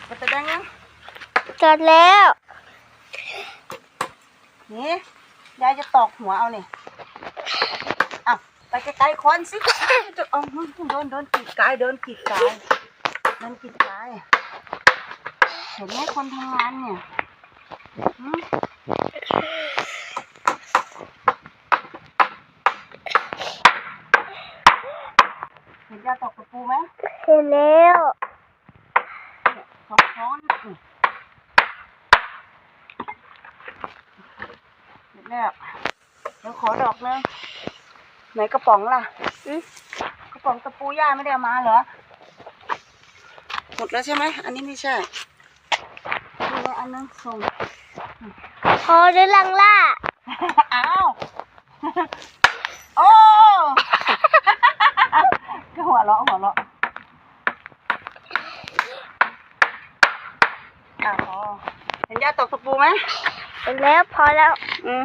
มันจะได้ยังจอดแล้วนี่ยายจะตอกหัวเอาเนี่ยไปไกลๆคนสิจะเอาโดนกีดกายเดินกีดกายเห็นไหมคนทำงานเนี่ยเห็นยาตอกตะปูไหมเห็นแล้วท้องเห็นแล้วเดี๋ยวขอดอกนึงไหนกระป๋องล่ะกระป๋องตะปูย่าไม่ได้เอามาเหรอหมดแล้วใช่ไหมอันนี้ไม่ใช่ดูเลยอันนึงส่งพอเดินลังล่าอ้าวโอ้ก็หัวเราะพอเห็นย่าตอกตะปูไหมเห็นแล้วพอแล้วอืม